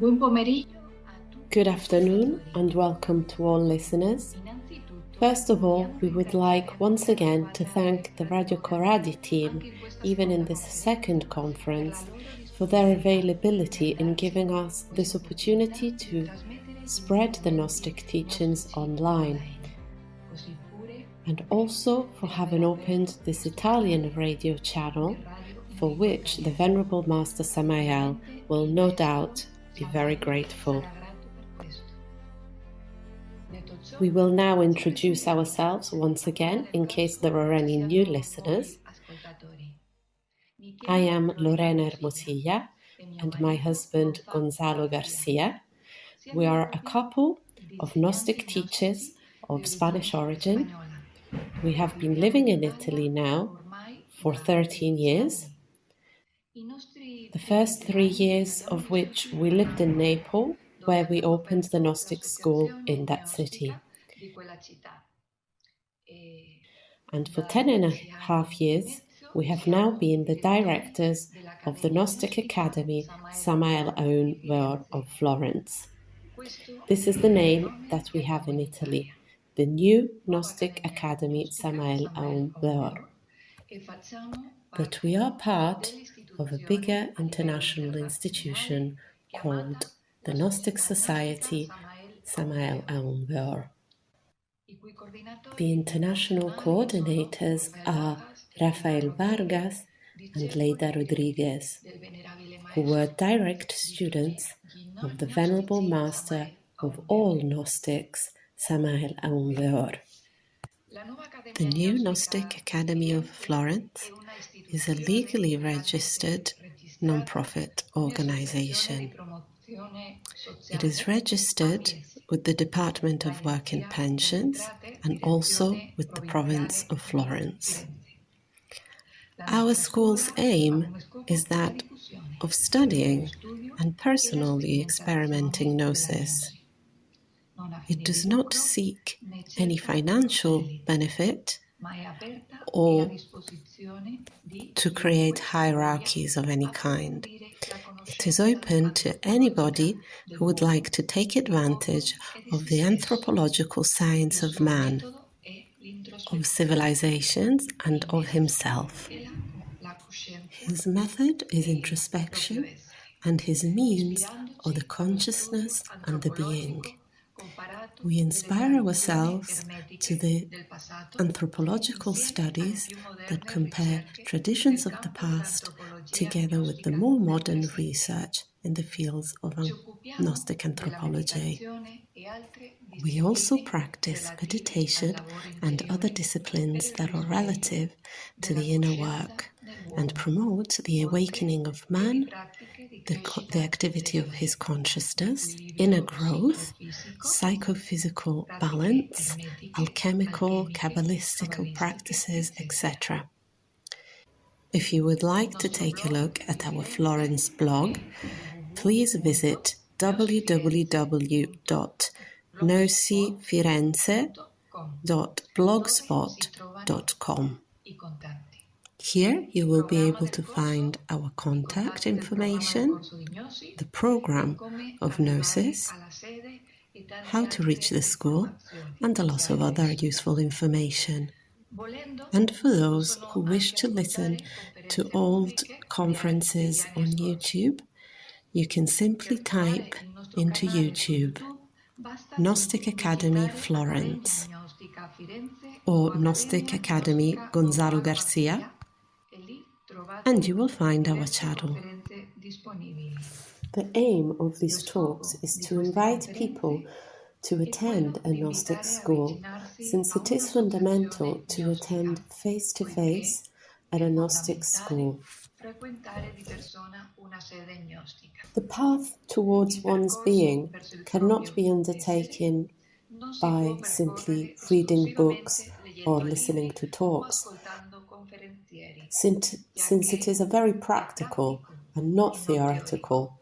Good afternoon and welcome to all listeners. First of all, we would like once again to thank the Radio Koradi team, even in this second conference, for their availability in giving us this opportunity to spread the Gnostic teachings online, and also for having opened this Italian radio channel, for which the Venerable Master Samael will no doubt be very grateful. We will now introduce ourselves once again in case there are any new listeners. I am Lorena Hermosilla and my husband Gonzalo Garcia. We are a couple of Gnostic teachers of Spanish origin. We have been living in Italy now for 13 years. The first 3 years of which we lived in Naples, where we opened the Gnostic school in that city. And for 10.5 years, we have now been the directors of the Gnostic Academy Samael Aun Weor of Florence. This is the name that we have in Italy, the new Gnostic Academy Samael Aun Weor. But we are part of a bigger international institution called the Gnostic Society Samael Aun Weor. The international coordinators are Rafael Vargas and Leida Rodriguez, who were direct students of the Venerable Master of all Gnostics, Samael Aun Weor. The new Gnostic Academy of Florence is a legally registered non-profit organization. It is registered with the Department of Work and Pensions and also with the province of Florence. Our school's aim is that of studying and personally experimenting Gnosis. It does not seek any financial benefit or to create hierarchies of any kind. It is open to anybody who would like to take advantage of the anthropological science of man, of civilizations, and of himself. His method is introspection, and his means are the consciousness and the being. We inspire ourselves to the anthropological studies that compare traditions of the past together with the more modern research in the fields of Gnostic anthropology. We also practice meditation and other disciplines that are relative to the inner work and promote the awakening of man, the activity of his consciousness, inner growth, psychophysical balance, alchemical, kabbalistical practices, etc. If you would like to take a look at our Florence blog, please visit www.nosifirenze.blogspot.com. Here you will be able to find our contact information, the program of Gnosis, how to reach the school, and a lot of other useful information. And for those who wish to listen to old conferences on YouTube, you can simply type into YouTube Gnostic Academy Florence or Gnostic Academy Gonzalo Garcia, and you will find our channel. The aim of these talks is to invite people to attend a Gnostic school, since it is fundamental to attend face-to-face at a Gnostic school. The path towards one's being cannot be undertaken by simply reading books or listening to talks, since it is a very practical and not theoretical,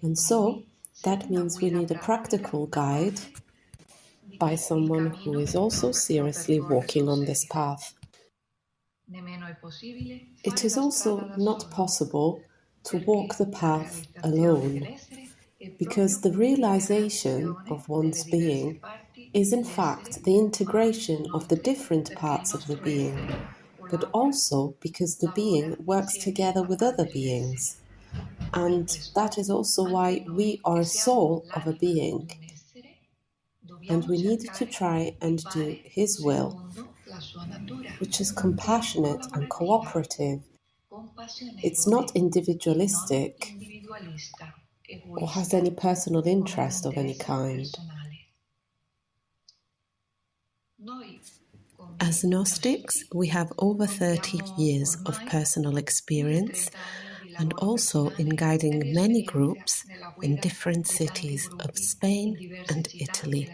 and so that means we need a practical guide by someone who is also seriously walking on this path. It is also not possible to walk the path alone. because the realization of one's being is in fact the integration of the different parts of the being, but also because the being works together with other beings. And that is also why we are a soul of a being, and we need to try and do His will, which is compassionate and cooperative. It's not individualistic or has any personal interest of any kind. As Gnostics, we have over 30 years of personal experience and also in guiding many groups in different cities of Spain and Italy.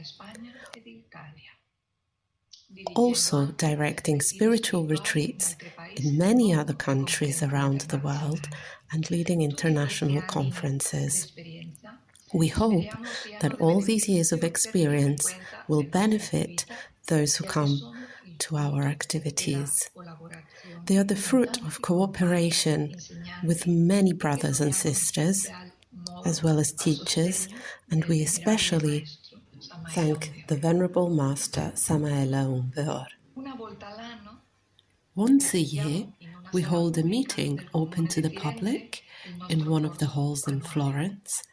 Also directing spiritual retreats in many other countries around the world and leading international conferences. We hope that all these years of experience will benefit those who come to our activities. They are the fruit of cooperation with many brothers and sisters, as well as teachers, and we especially thank the Venerable Master Samael Aun Weor. Once a year, we hold a meeting open to the public in one of the halls in Florence,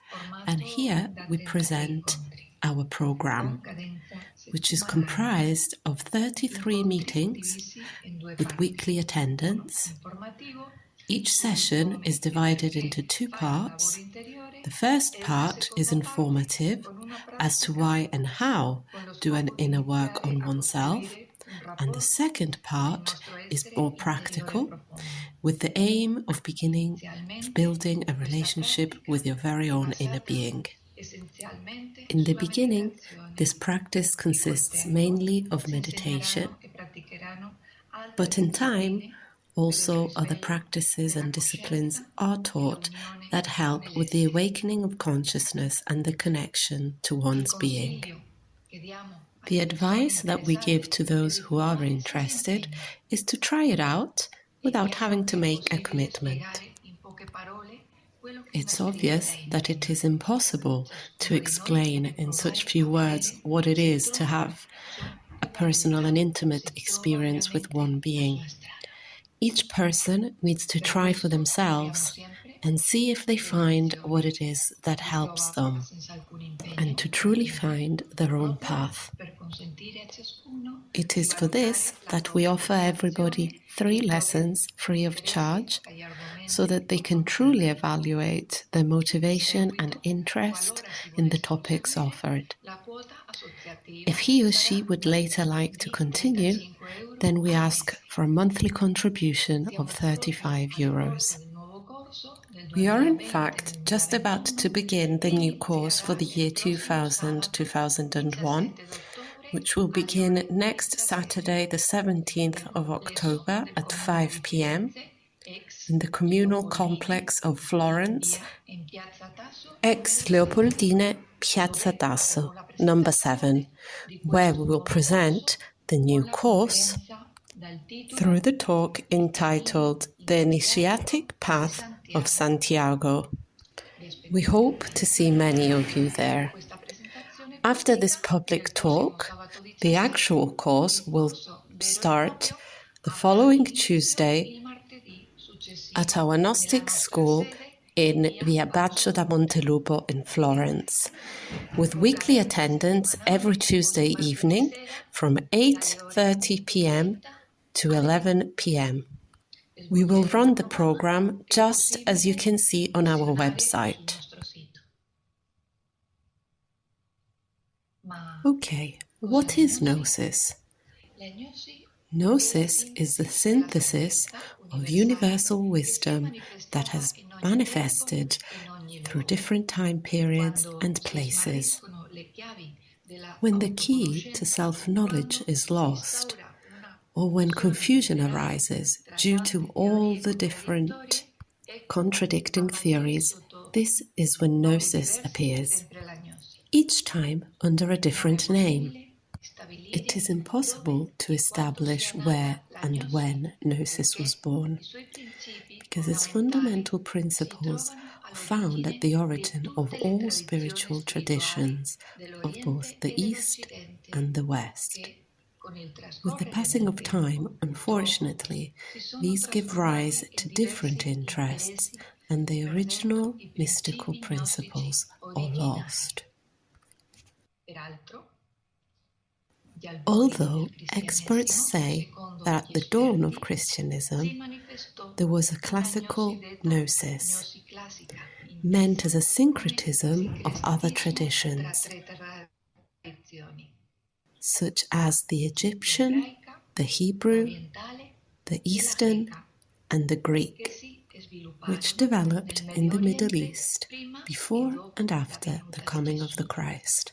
and here we present our program, which is comprised of 33 meetings with weekly attendance. Each session is divided into two parts. The first part is informative as to why and how do an inner work on oneself, and the second part is more practical, with the aim of building a relationship with your very own inner being. In the beginning, this practice consists mainly of meditation, but in time, also other practices and disciplines are taught that help with the awakening of consciousness and the connection to one's being. The advice that we give to those who are interested is to try it out without having to make a commitment. It's obvious that it is impossible to explain in such few words what it is to have a personal and intimate experience with one being. Each person needs to try for themselves and see if they find what it is that helps them, and to truly find their own path. It is for this that we offer everybody 3 lessons free of charge, so that they can truly evaluate their motivation and interest in the topics offered. If he or she would later like to continue, then we ask for a monthly contribution of €35. We are in fact just about to begin the new course for the year 2000-2001, which will begin next Saturday the 17th of October at 5 p.m. in the communal complex of Florence, ex Leopoldine Piazza Tasso, number 7, where we will present the new course through the talk entitled The Initiatic Path of Santiago. We hope to see many of you there. After this public talk, the actual course will start the following Tuesday at our Gnostic school in Via Baccio da Montelupo in Florence, with weekly attendance every Tuesday evening from 8:30 p.m. to 11 p.m. We will run the program just as you can see on our website. Okay, what is Gnosis? Gnosis is the synthesis of universal wisdom that has manifested through different time periods and places. When the key to self-knowledge is lost, or when confusion arises due to all the different contradicting theories, this is when Gnosis appears, each time under a different name. It is impossible to establish where and when Gnosis was born, because its fundamental principles are found at the origin of all spiritual traditions of both the East and the West. With the passing of time, unfortunately, these give rise to different interests and the original mystical principles are lost. Although experts say that at the dawn of Christianism, there was a classical Gnosis, meant as a syncretism of other traditions, such as the Egyptian, the Hebrew, the Eastern, and the Greek, which developed in the Middle East before and after the coming of the Christ.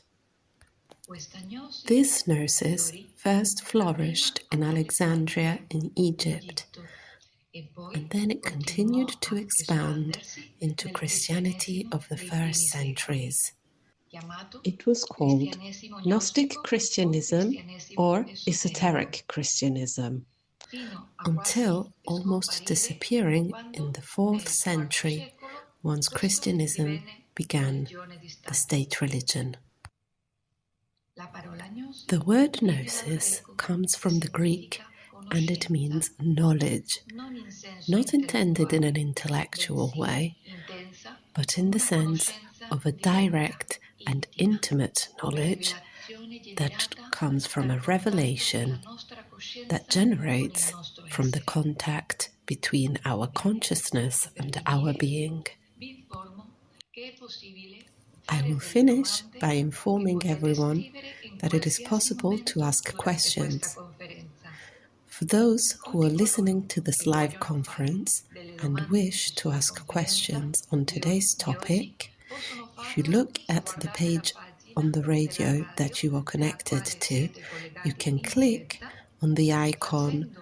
This Gnosis first flourished in Alexandria in Egypt, and then it continued to expand into Christianity of the first centuries. It was called Gnostic Christianism or Esoteric Christianism, until almost disappearing in the 4th century once Christianism began the state religion. The word gnosis comes from the Greek and it means knowledge, not intended in an intellectual way, but in the sense of a direct and intimate knowledge that comes from a revelation that generates from the contact between our consciousness and our being. I will finish by informing everyone that it is possible to ask questions. For those who are listening to this live conference and wish to ask questions on today's topic, if you look at the page on the radio that you are connected to, you can click on the icon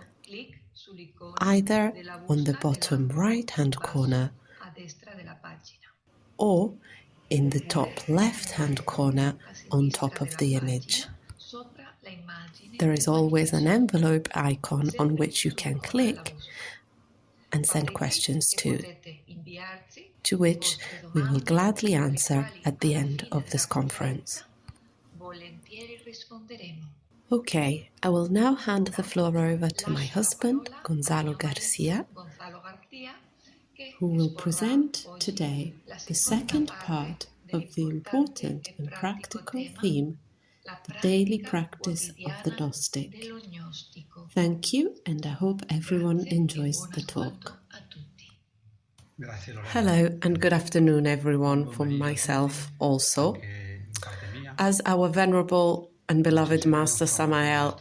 either on the bottom right-hand corner or in the top left-hand corner on top of the image. There is always an envelope icon on which you can click and send questions to which we will gladly answer at the end of this conference. Okay, I will now hand the floor over to my husband, Gonzalo Garcia, who will present today the second part of the important and practical theme, the daily practice of the Gnostic. Thank you, and I hope everyone enjoys the talk. Hello, and good afternoon, everyone, from myself also. As our venerable and beloved Master Samael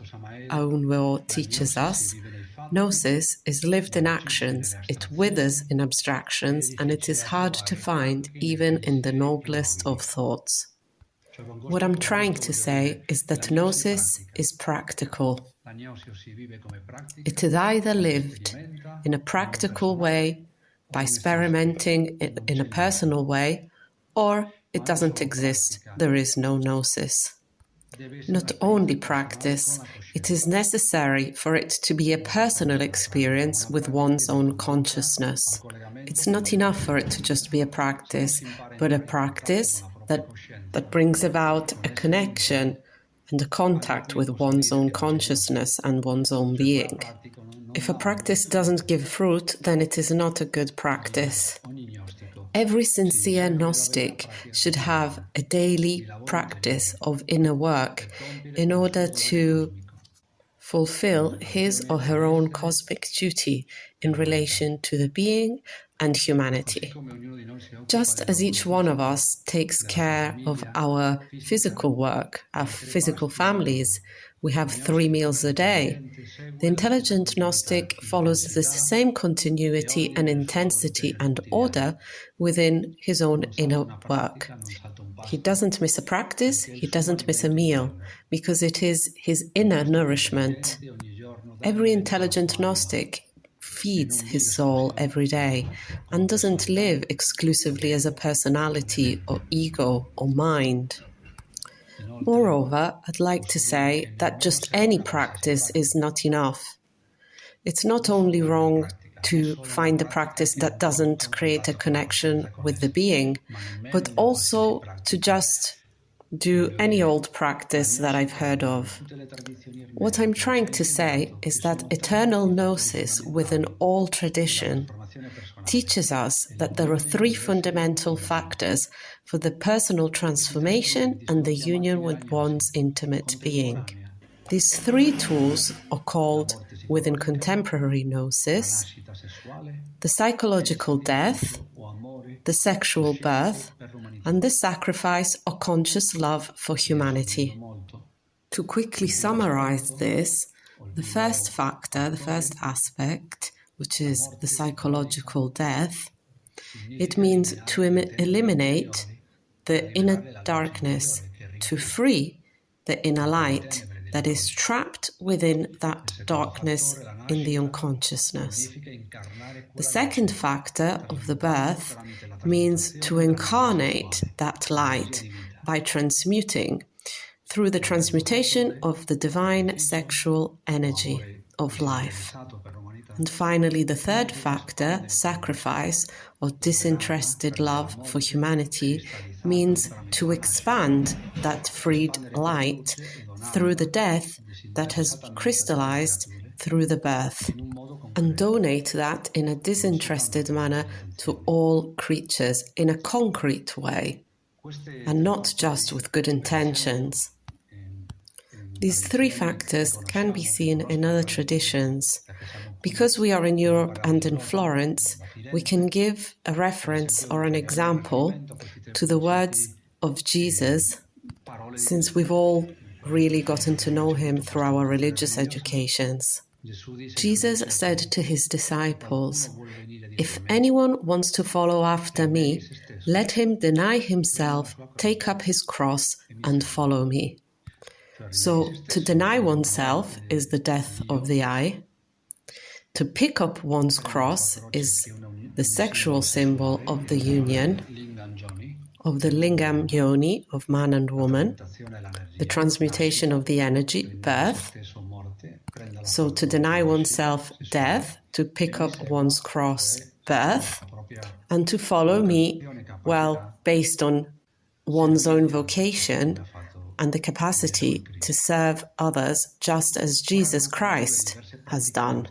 Aun Weor teaches us, Gnosis is lived in actions, it withers in abstractions, and it is hard to find even in the noblest of thoughts. What I'm trying to say is that Gnosis is practical. It is either lived in a practical way, by experimenting in a personal way, or it doesn't exist, there is no Gnosis. Not only practice, it is necessary for it to be a personal experience with one's own consciousness. It's not enough for it to just be a practice, but a practice that brings about a connection and a contact with one's own consciousness and one's own being. If a practice doesn't give fruit, then it is not a good practice. Every sincere Gnostic should have a daily practice of inner work in order to fulfill his or her own cosmic duty in relation to the being and humanity. Just as each one of us takes care of our physical work, our physical families, we have 3 meals a day. The intelligent Gnostic follows this same continuity and intensity and order within his own inner work. He doesn't miss a practice, he doesn't miss a meal, because it is his inner nourishment. Every intelligent Gnostic feeds his soul every day and doesn't live exclusively as a personality or ego or mind. Moreover, I'd like to say that just any practice is not enough. It's not only wrong to find a practice that doesn't create a connection with the being, but also to just do any old practice that I've heard of. What I'm trying to say is that eternal Gnosis within all tradition teaches us that there are three fundamental factors for the personal transformation and the union with one's intimate being. These three tools are called, within contemporary Gnosis, the psychological death, the sexual birth, and the sacrifice or conscious love for humanity. To quickly summarize this, the first factor, the first aspect, which is the psychological death, it means to eliminate the inner darkness, to free the inner light that is trapped within that darkness in the unconsciousness. The second factor of the birth means to incarnate that light by transmuting through the transmutation of the divine sexual energy of life. And finally, the third factor, sacrifice or disinterested love for humanity, means to expand that freed light through the death that has crystallized through the birth, and donate that in a disinterested manner to all creatures in a concrete way, and not just with good intentions. These three factors can be seen in other traditions. Because we are in Europe and in Florence, we can give a reference or an example to the words of Jesus, since we've all really gotten to know him through our religious educations. Jesus said to his disciples, "If anyone wants to follow after me, let him deny himself, take up his cross, and follow me." So, to deny oneself is the death of the I. To pick up one's cross is the sexual symbol of the union, of the lingam yoni, of man and woman, the transmutation of the energy, birth. So to deny oneself, death, to pick up one's cross, birth, and to follow me, well, based on one's own vocation and the capacity to serve others just as Jesus Christ has done.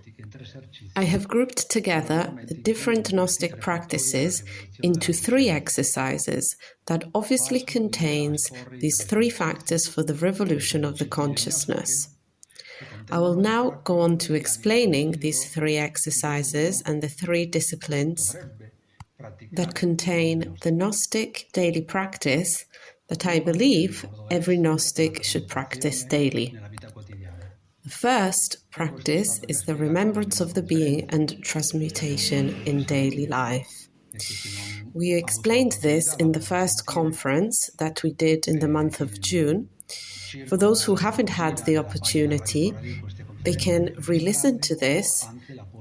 I have grouped together the different Gnostic practices into 3 exercises that obviously contains these 3 factors for the revolution of the consciousness. I will now go on to explaining these 3 exercises and the 3 disciplines that contain the Gnostic daily practice that I believe every Gnostic should practice daily. The first practice is the remembrance of the being and transmutation in daily life. We explained this in the first conference that we did in the month of June. For those who haven't had the opportunity, they can re-listen to this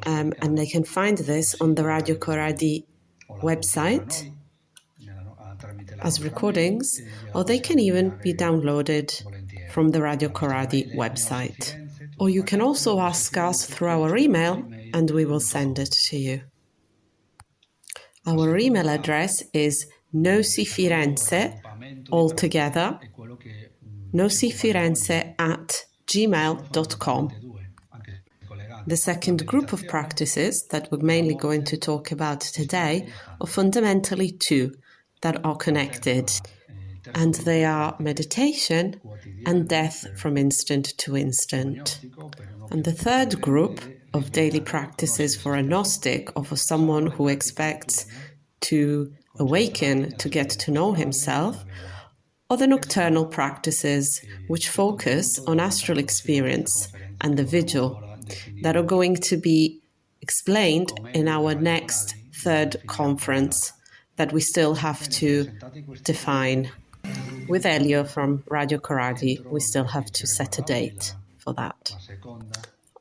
and they can find this on the Radio Koradi website as recordings, or they can even be downloaded from the Radio Koradi website. Or you can also ask us through our email and we will send it to you. Our email address is nosifirenze, all together, nosifirenze@gmail.com. The second group of practices that we're mainly going to talk about today are fundamentally 2 that are connected, and they are meditation and death from instant to instant. And the third group of daily practices for a Gnostic or for someone who expects to awaken, to get to know himself, are the nocturnal practices which focus on astral experience and the vigil that are going to be explained in our next 3rd conference that we still have to define. With Elio from Radio Koradi, we still have to set a date for that.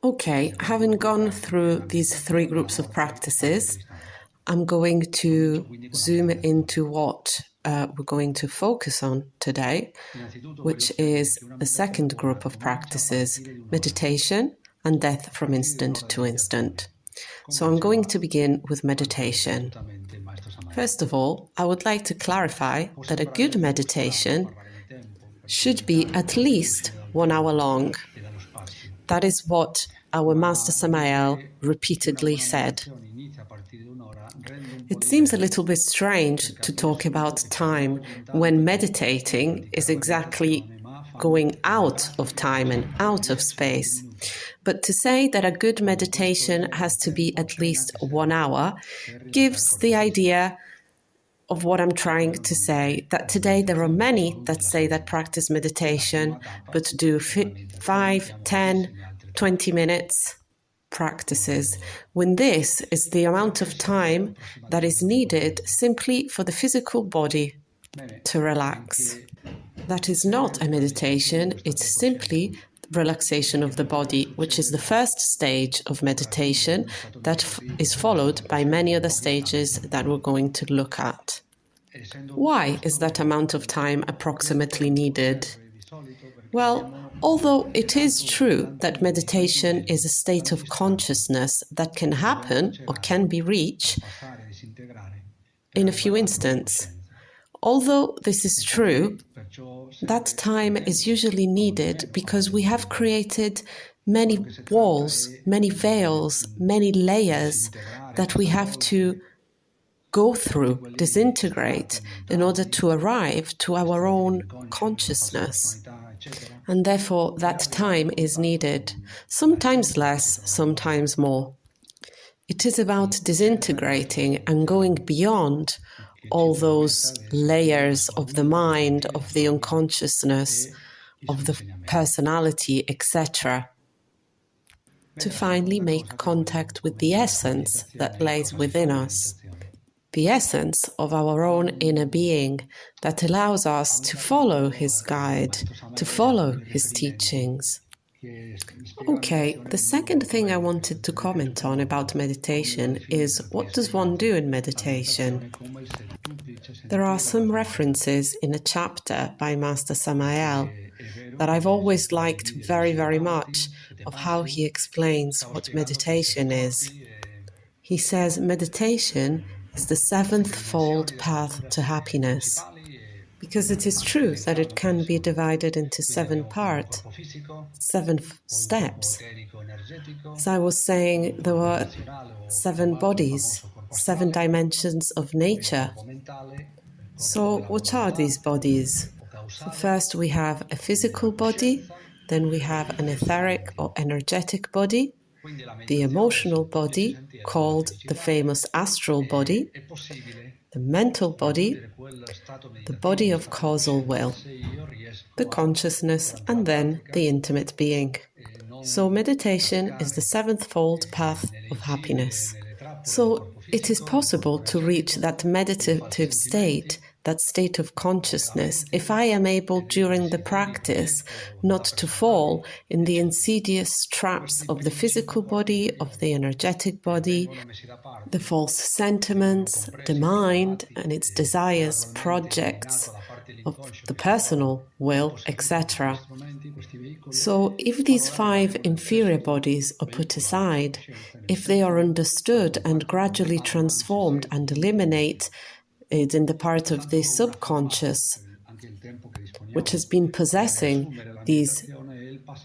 Okay, having gone through these 3 groups of practices, I'm going to zoom into what we're going to focus on today, which is the second group of practices, meditation and death from instant to instant. So I'm going to begin with meditation. First of all, I would like to clarify that a good meditation should be at least 1 hour long. That is what our Master Samael repeatedly said. It seems a little bit strange to talk about time when meditating is exactly going out of time and out of space. But to say that a good meditation has to be at least 1 hour gives the idea of what I'm trying to say, that today there are many that say that practice meditation, but do 5, 10, 20 minutes practices, when this is the amount of time that is needed simply for the physical body to relax. That is not a meditation, it's simply relaxation of the body, which is the first stage of meditation that is followed by many other stages that we're going to look at. Why is that amount of time approximately needed? Well, although it is true that meditation is a state of consciousness that can happen or can be reached in a few instants, although this is true, that time is usually needed because we have created many walls, many veils, many layers that we have to go through, disintegrate, in order to arrive to our own consciousness. And therefore, that time is needed, sometimes less, sometimes more. It is about disintegrating and going beyond all those layers of the mind, of the unconsciousness, of the personality, etc., to finally make contact with the essence that lays within us, the essence of our own inner being that allows us to follow his guide, to follow his teachings. Okay, the second thing I wanted to comment on about meditation is, what does one do in meditation? There are some references in a chapter by Master Samael that I've always liked very, very much, of how he explains what meditation is. He says meditation is the seventh-fold path to happiness, because it is true that it can be divided into 7 parts, 7 steps. As I was saying, there were 7 bodies, 7 dimensions of nature. So what are these bodies? So first we have a physical body, then we have an etheric or energetic body, the emotional body, called the famous astral body, the mental body, the body of causal will, the consciousness, and then the intimate being. So meditation is the seventh-fold path of happiness. So it is possible to reach that meditative state, that state of consciousness, if I am able during the practice not to fall in the insidious traps of the physical body, of the energetic body, the false sentiments, the mind and its desires, projects of the personal will, etc. So if these 5 inferior bodies are put aside, if they are understood and gradually transformed and eliminated in the part of the subconscious, which has been possessing these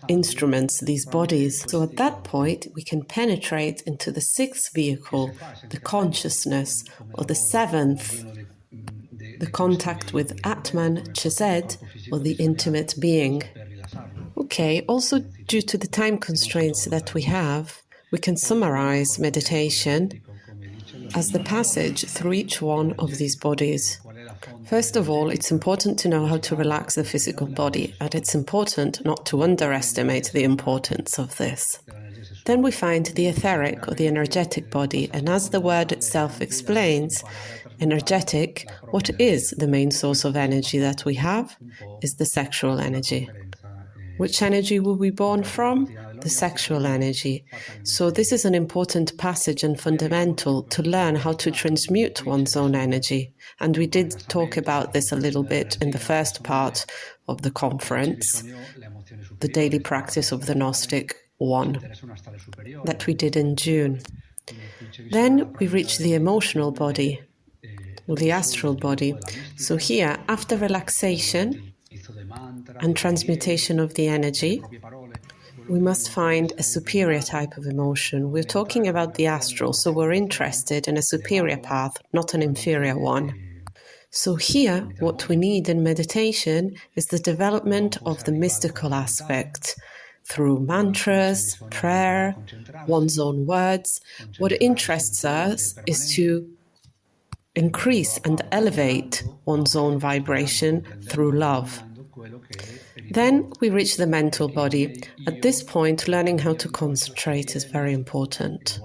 instruments, these bodies. So at that point, we can penetrate into the 6th vehicle, the consciousness, or the 7th, the contact with Atman, Chesed, or the intimate being. Okay, also due to the time constraints that we have, we can summarize meditation as the passage through each one of these bodies. First of all, it's important to know how to relax the physical body, and it's important not to underestimate the importance of this. Then we find the etheric or the energetic body, and as the word itself explains, energetic, what is the main source of energy that we have, is the sexual energy. Which energy were we born from? The sexual energy. So this is an important passage and fundamental to learn how to transmute one's own energy. And we did talk about this a little bit in the first part of the conference, the daily practice of the Gnostic 1, that we did in June. Then we reach the emotional body, or the astral body. So here, after relaxation and transmutation of the energy, we must find a superior type of emotion. We're talking about the astral, so we're interested in a superior path, not an inferior one. So here, what we need in meditation is the development of the mystical aspect through mantras, prayer, one's own words. What interests us is to increase and elevate one's own vibration through love. Then we reach the mental body. At this point, learning how to concentrate is very important.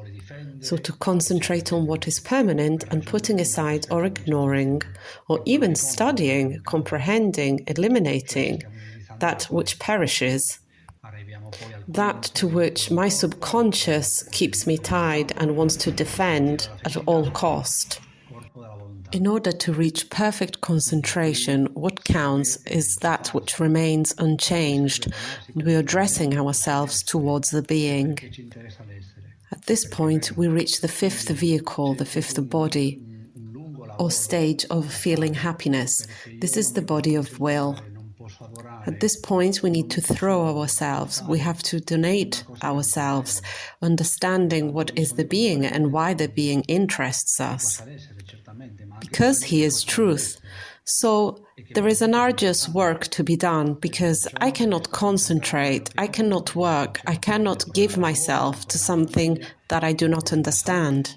So to concentrate on what is permanent and putting aside or ignoring, or even studying, comprehending, eliminating that which perishes, that to which my subconscious keeps me tied and wants to defend at all cost. In order to reach perfect concentration, what counts is that which remains unchanged, and we are dressing ourselves towards the being. At this point, we reach the fifth vehicle, the fifth body, or stage of feeling happiness. This is the body of will. At this point, we need to throw ourselves. We have to donate ourselves, understanding what is the being and why the being interests us. Because he is truth. So there is an arduous work to be done because I cannot concentrate, I cannot work, I cannot give myself to something that I do not understand.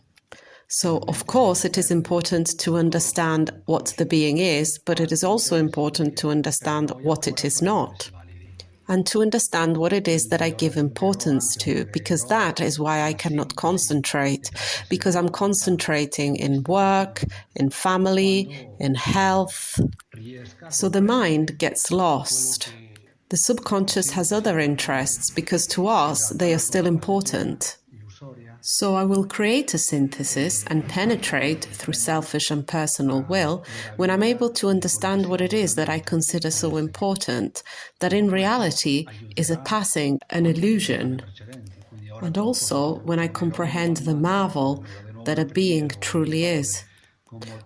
So, of course, it is important to understand what the being is, but it is also important to understand what it is not. And to understand what it is that I give importance to, because that is why I cannot concentrate, because I'm concentrating in work, in family, in health. So the mind gets lost. The subconscious has other interests, because to us they are still important. So I will create a synthesis and penetrate through selfish and personal will when I'm able to understand what it is that I consider so important, that in reality is a passing, an illusion. And also when I comprehend the marvel that a being truly is.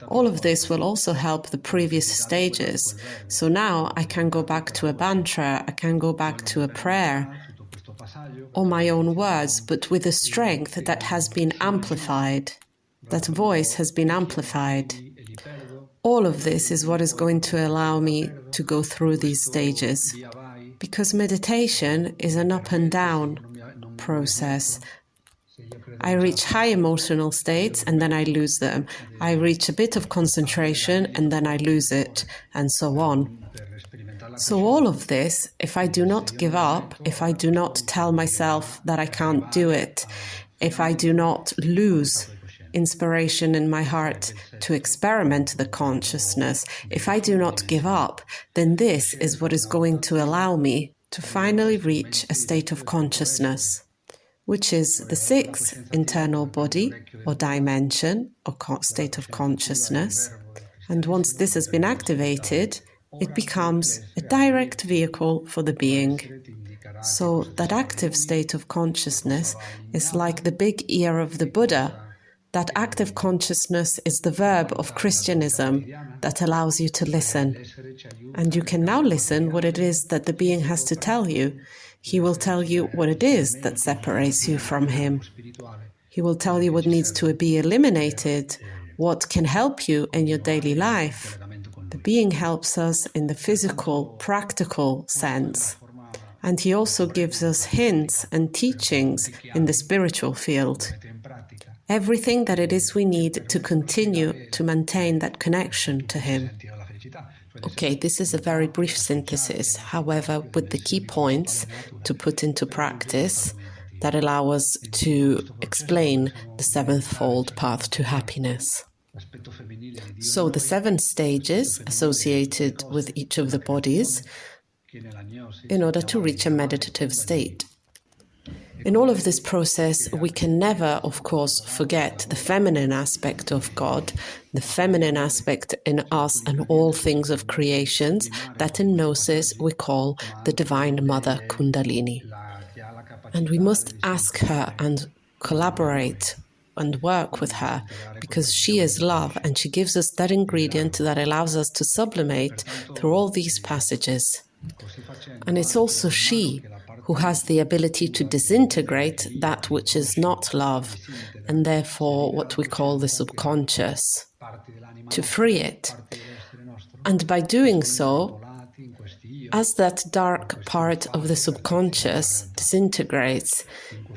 All of this will also help the previous stages. So now I can go back to a mantra, I can go back to a prayer, or my own words, but with a strength that has been amplified. That voice has been amplified. All of this is what is going to allow me to go through these stages. Because meditation is an up and down process. I reach high emotional states and then I lose them. I reach a bit of concentration and then I lose it, and so on. So all of this, if I do not give up, if I do not tell myself that I can't do it, if I do not lose inspiration in my heart to experiment the consciousness, if I do not give up, then this is what is going to allow me to finally reach a state of consciousness, which is the sixth internal body or dimension or state of consciousness. And once this has been activated, it becomes a direct vehicle for the being. So that active state of consciousness is like the big ear of the Buddha. That active consciousness is the verb of Christianism that allows you to listen. And you can now listen what it is that the being has to tell you. He will tell you what it is that separates you from him. He will tell you what needs to be eliminated, what can help you in your daily life. The being helps us in the physical, practical sense. And he also gives us hints and teachings in the spiritual field. Everything that it is we need to continue to maintain that connection to him. Okay, this is a very brief synthesis, however, with the key points to put into practice that allow us to explain the sevenfold path to happiness. So the 7 stages associated with each of the bodies in order to reach a meditative state. In all of this process, we can never, of course, forget the feminine aspect of God, the feminine aspect in us and all things of creations that in Gnosis we call the Divine Mother Kundalini. And we must ask her and collaborate and work with her, because she is love and she gives us that ingredient that allows us to sublimate through all these passages. And it's also she who has the ability to disintegrate that which is not love, and therefore what we call the subconscious, to free it. And by doing so, as that dark part of the subconscious disintegrates,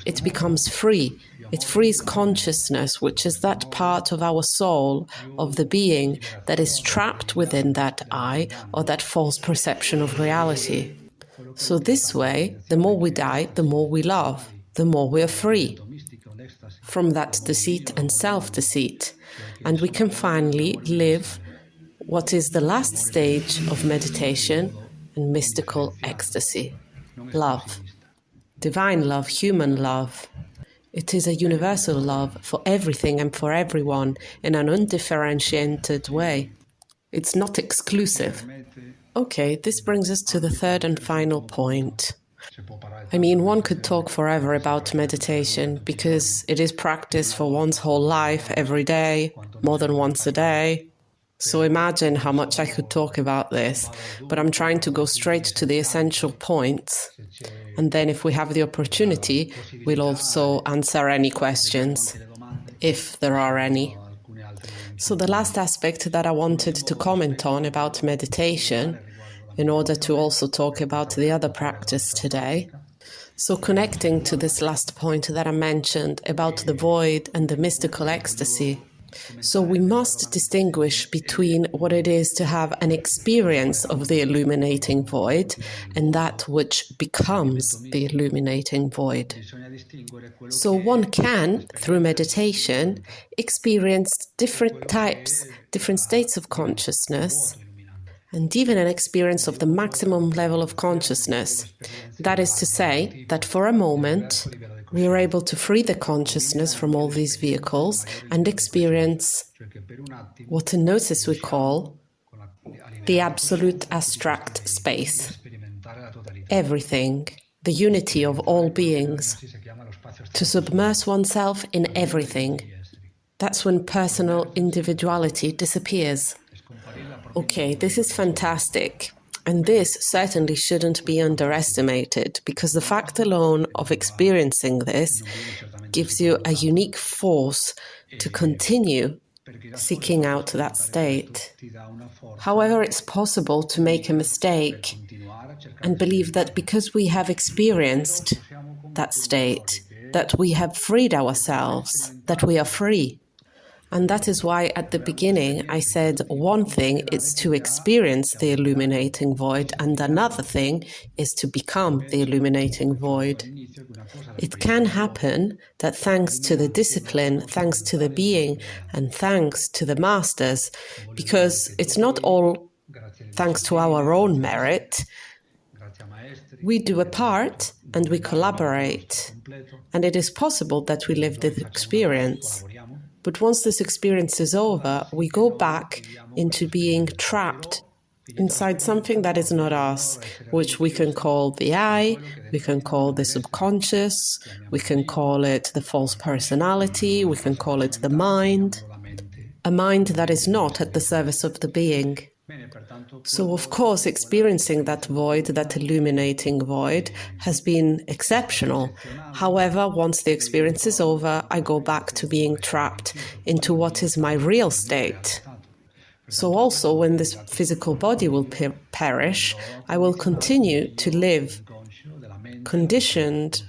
it becomes free. It frees consciousness, which is that part of our soul, of the being, that is trapped within that I, or that false perception of reality. So this way, the more we die, the more we love, the more we are free from that deceit and self-deceit. And we can finally live what is the last stage of meditation and mystical ecstasy: love. Divine love, human love. It is a universal love for everything and for everyone in an undifferentiated way. It's not exclusive. Okay, this brings us to the third and final point. I mean, one could talk forever about meditation because it is practiced for one's whole life, every day, more than once a day. So imagine how much I could talk about this, but I'm trying to go straight to the essential points. And then if we have the opportunity, we'll also answer any questions, if there are any. So the last aspect that I wanted to comment on about meditation, in order to also talk about the other practice today. So connecting to this last point that I mentioned about the void and the mystical ecstasy. So we must distinguish between what it is to have an experience of the illuminating void and that which becomes the illuminating void. So one can, through meditation, experience different types, different states of consciousness, and even an experience of the maximum level of consciousness. That is to say, that for a moment, we are able to free the consciousness from all these vehicles and experience what in Gnosis we call the absolute abstract space. Everything, the unity of all beings. To submerge oneself in everything. That's when personal individuality disappears. Okay, this is fantastic. And this certainly shouldn't be underestimated, because the fact alone of experiencing this gives you a unique force to continue seeking out that state. However, it's possible to make a mistake and believe that because we have experienced that state, that we have freed ourselves, that we are free. And that is why at the beginning I said one thing is to experience the illuminating void and another thing is to become the illuminating void. It can happen that thanks to the discipline, thanks to the being, and thanks to the masters, because it's not all thanks to our own merit, we do a part and we collaborate. And it is possible that we live this experience. But once this experience is over, we go back into being trapped inside something that is not us, which we can call the I, we can call the subconscious, we can call it the false personality, we can call it the mind, a mind that is not at the service of the being. So, of course, experiencing that void, that illuminating void, has been exceptional. However, once the experience is over, I go back to being trapped into what is my real state. So also, when this physical body will perish, I will continue to live conditioned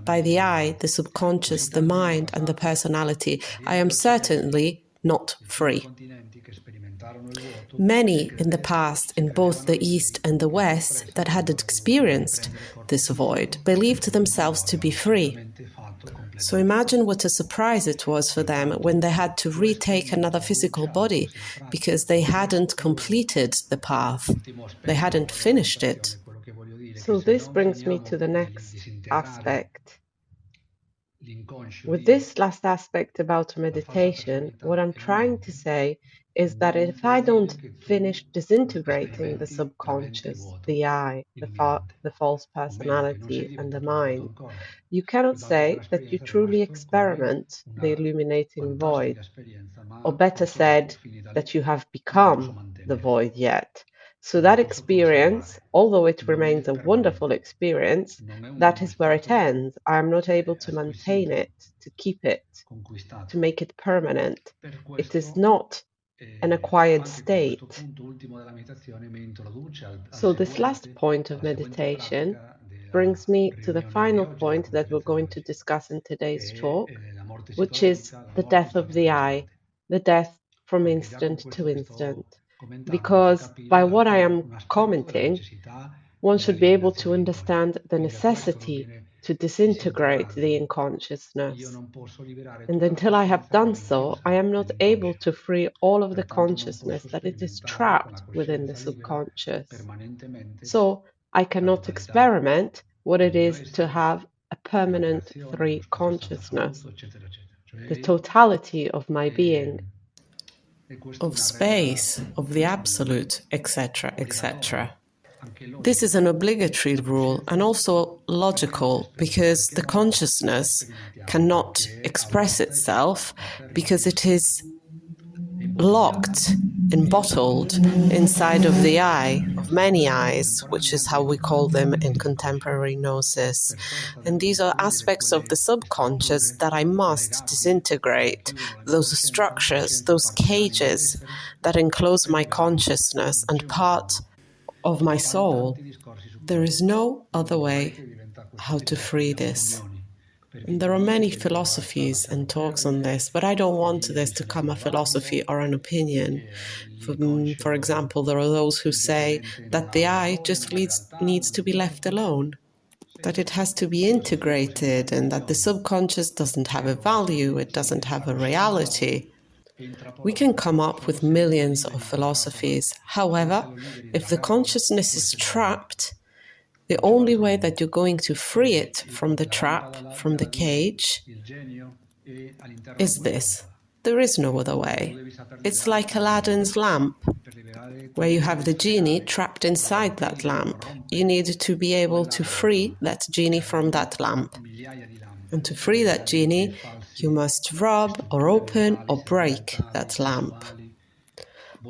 by the I, the subconscious, the mind, and the personality. I am certainly not free. Many in the past, in both the East and the West, that had experienced this void, believed themselves to be free. So imagine what a surprise it was for them when they had to retake another physical body, because they hadn't completed the path. They hadn't finished it. So this brings me to the next aspect. With this last aspect about meditation, what I'm trying to say is that if I don't finish disintegrating the subconscious, the I, the false personality, and the mind, you cannot say that you truly experiment the illuminating void, or better said, that you have become the void yet. So that experience, although it remains a wonderful experience, that is where it ends. I am not able to maintain it, to keep it, to make it permanent. It is not an acquired state. So this last point of meditation brings me to the final point that we're going to discuss in today's talk, which is the death of the I, the death from instant to instant. Because by what I am commenting, one should be able to understand the necessity to disintegrate the unconsciousness. And until I have done so, I am not able to free all of the consciousness that it is trapped within the subconscious. So I cannot experiment what it is to have a permanent three consciousness, the totality of my being, of space, of the absolute, etc., etc. This is an obligatory rule and also logical because the consciousness cannot express itself because it is locked and bottled inside of the I, of many eyes, which is how we call them in contemporary Gnosis. And these are aspects of the subconscious that I must disintegrate, those structures, those cages that enclose my consciousness and part of my soul. There is no other way how to free this. And there are many philosophies and talks on this, but I don't want this to become a philosophy or an opinion. For example, there are those who say that the I just needs to be left alone, that it has to be integrated, and that the subconscious doesn't have a value, it doesn't have a reality. We can come up with millions of philosophies. However, if the consciousness is trapped, the only way that you're going to free it from the trap, from the cage, is this. There is no other way. It's like Aladdin's lamp, where you have the genie trapped inside that lamp. You need to be able to free that genie from that lamp. And to free that genie, you must rub or open or break that lamp.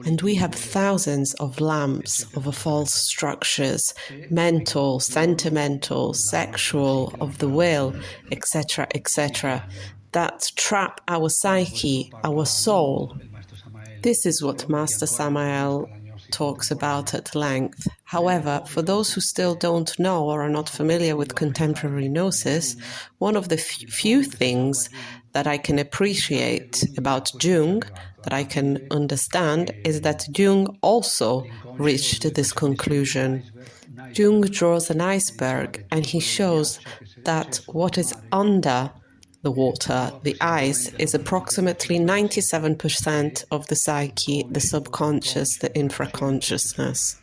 And we have thousands of lamps of false structures, mental, sentimental, sexual, of the will, etc., etc., that trap our psyche, our soul. This is what Master Samael talks about at length. However, for those who still don't know or are not familiar with contemporary Gnosis, one of the few things that I can appreciate about Jung, that I can understand, is that Jung also reached this conclusion. Jung draws an iceberg and he shows that what is under the water, the ice, is approximately 97% of the psyche, the subconscious, the infraconsciousness.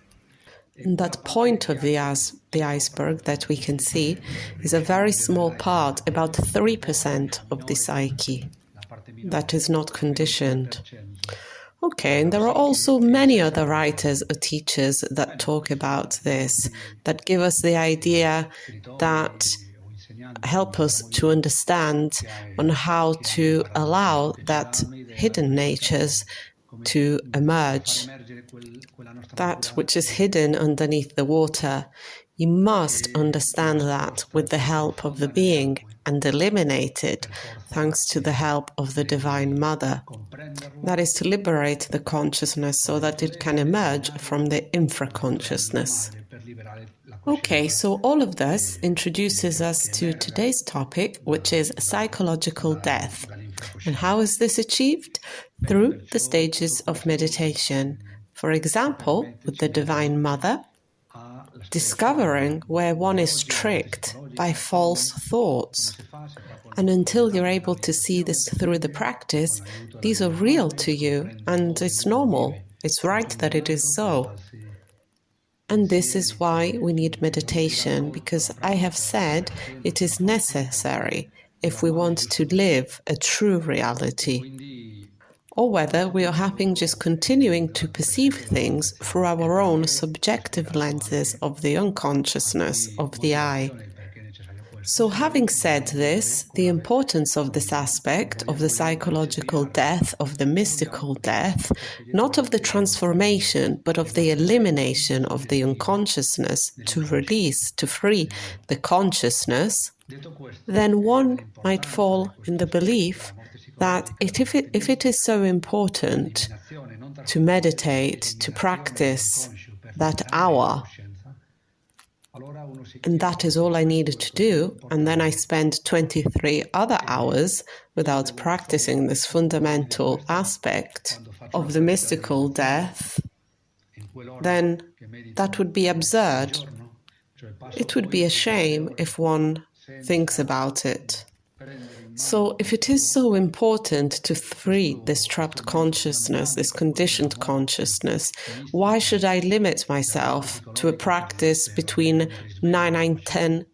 And that point of the iceberg that we can see is a very small part, about 3% of the psyche, that is not conditioned. Okay, and there are also many other writers or teachers that talk about this, that give us the idea, that help us to understand on how to allow that hidden natures to emerge. That which is hidden underneath the water, you must understand that with the help of the being and eliminate it thanks to the help of the Divine Mother. That is to liberate the consciousness so that it can emerge from the infraconsciousness. Okay, so all of this introduces us to today's topic, which is psychological death. And how is this achieved? Through the stages of meditation. For example, with the Divine Mother, discovering where one is tricked by false thoughts. And until you're able to see this through the practice, these are real to you, and it's normal. It's right that it is so. And this is why we need meditation, because I have said it is necessary. if we want to live a true reality, or whether we are happy just continuing to perceive things through our own subjective lenses of the unconsciousness of the I. So having said this, the importance of this aspect of the psychological death, of the mystical death, not of the transformation, but of the elimination of the unconsciousness to release, to free the consciousness, then one might fall in the belief that if it is so important to meditate, to practice that hour, and that is all I needed to do, and then I spend 23 other hours without practicing this fundamental aspect of the mystical death, then that would be absurd. It would be a shame if one thinks about it. So if it is so important to free this trapped consciousness, this conditioned consciousness, why should I limit myself to a practice between 9 and 10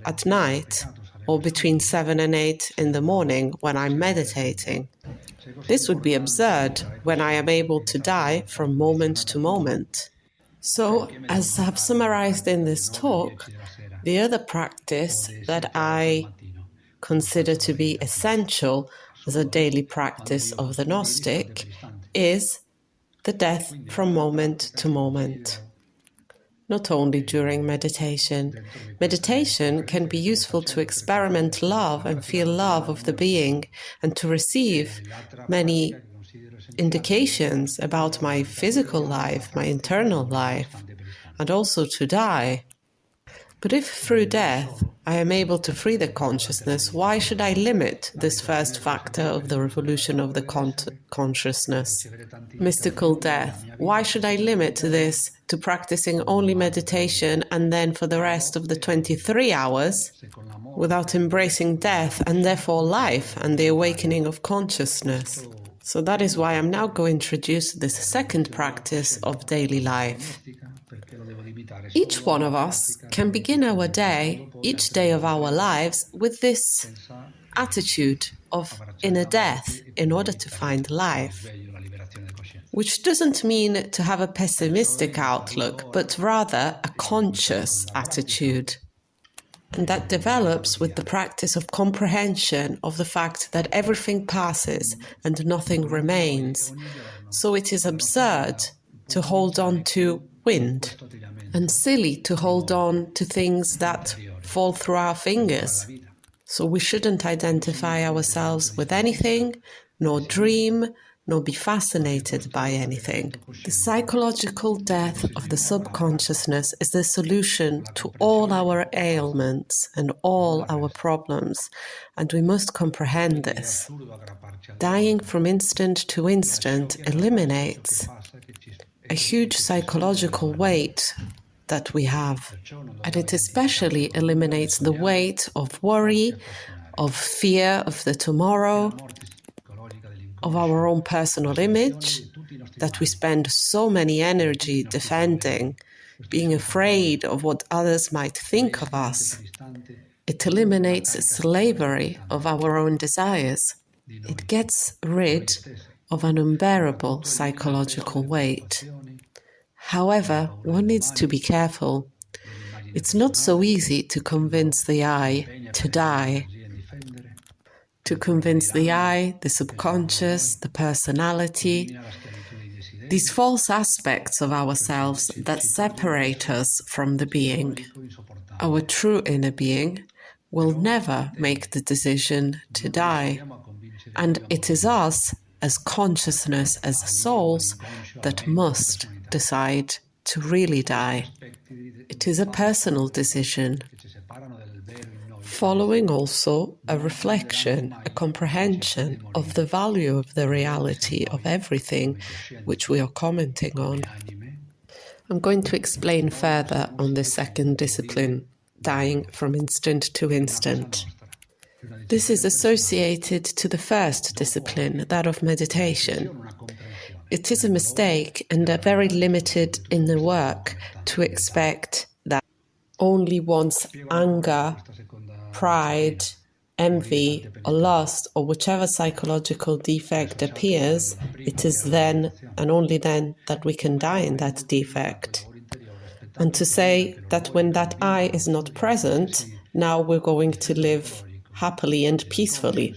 at night, or between 7 and 8 in the morning when I'm meditating? This would be absurd when I am able to die from moment to moment. So, as I've summarized in this talk, the other practice that I consider to be essential as a daily practice of the Gnostic is the death from moment to moment. Not only during meditation. Meditation can be useful to experiment love and feel love of the being and to receive many indications about my physical life, my internal life, and also to die. But if through death I am able to free the consciousness, why should I limit this first factor of the revolution of the consciousness? Mystical death. Why should I limit this to practicing only meditation and then for the rest of the 23 hours without embracing death and therefore life and the awakening of consciousness? So that is why I'm now going to introduce this second practice of daily life. Each one of us can begin our day, each day of our lives, with this attitude of inner death in order to find life, which doesn't mean to have a pessimistic outlook, but rather a conscious attitude. And that develops with the practice of comprehension of the fact that everything passes and nothing remains. So it is absurd to hold on to wind and silly to hold on to things that fall through our fingers. So we shouldn't identify ourselves with anything, nor dream, nor be fascinated by anything. The psychological death of the subconsciousness is the solution to all our ailments and all our problems, and we must comprehend this. Dying from instant to instant eliminates a huge psychological weight that we have, and it especially eliminates the weight of worry, of fear of the tomorrow, of our own personal image that we spend so many energy defending, being afraid of what others might think of us. It eliminates slavery of our own desires. It gets rid of an unbearable psychological weight. However, one needs to be careful. It's not so easy to convince the I to die. To convince the I, the subconscious, the personality, these false aspects of ourselves that separate us from the being. Our true inner being will never make the decision to die. And it is us, as consciousness, as souls, that must decide to really die. It is a personal decision, following also a reflection, a comprehension of the value of the reality of everything which we are commenting on. I'm going to explain further on the second discipline, dying from instant to instant. This is associated to the first discipline, that of meditation. It is a mistake and a very limited inner work to expect that only one's anger, pride, envy or lust or whichever psychological defect appears, it is then and only then that we can die in that defect. And to say that when that I is not present, now we're going to live happily and peacefully.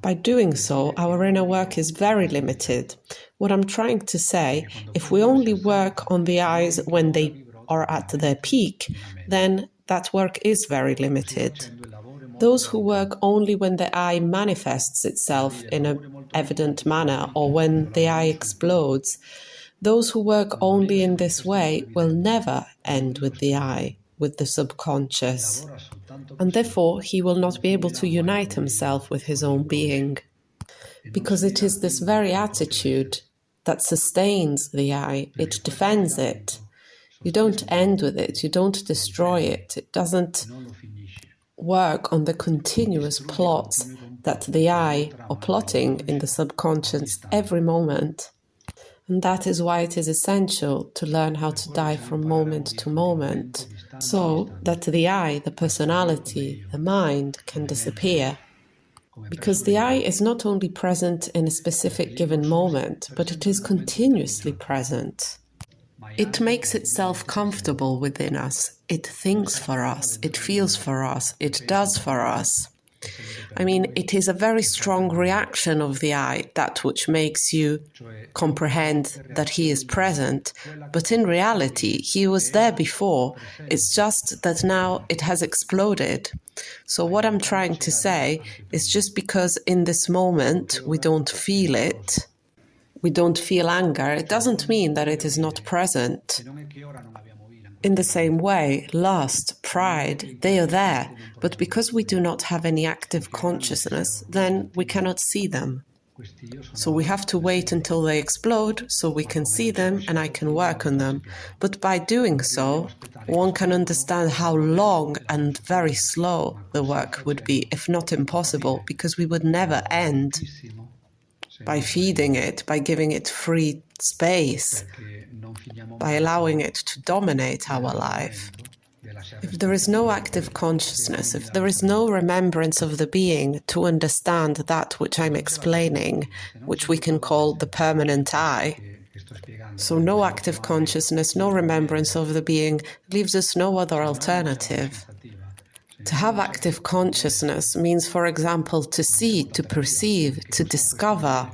By doing so, our inner work is very limited. What I'm trying to say, if we only work on the eyes when they are at their peak, then that work is very limited. Those who work only when the eye manifests itself in an evident manner or when the eye explodes, those who work only in this way will never end with the eye, with the subconscious, and therefore he will not be able to unite himself with his own being, because it is this very attitude that sustains the eye, it defends it. You don't end with it, you don't destroy it, it doesn't work on the continuous plots that the eye are plotting in the subconscious every moment. And that is why it is essential to learn how to die from moment to moment, so that the I, the personality, the mind can disappear. Because the I is not only present in a specific given moment, but it is continuously present. It makes itself comfortable within us. It thinks for us, it feels for us, it does for us. I mean, it is a very strong reaction of the I, that which makes you comprehend that he is present, but in reality, he was there before. It's just that now it has exploded. So what I'm trying to say is just because in this moment we don't feel it, we don't feel anger, it doesn't mean that it is not present. In the same way, lust, pride, they are there, but because we do not have any active consciousness, then we cannot see them. So we have to wait until they explode so we can see them and I can work on them. But by doing so, one can understand how long and very slow the work would be, if not impossible, because we would never end by feeding it, by giving it free space, by allowing it to dominate our life. If there is no active consciousness, if there is no remembrance of the being to understand that which I'm explaining, which we can call the permanent I, so no active consciousness, no remembrance of the being, leaves us no other alternative. To have active consciousness means, for example, to see, to perceive, to discover,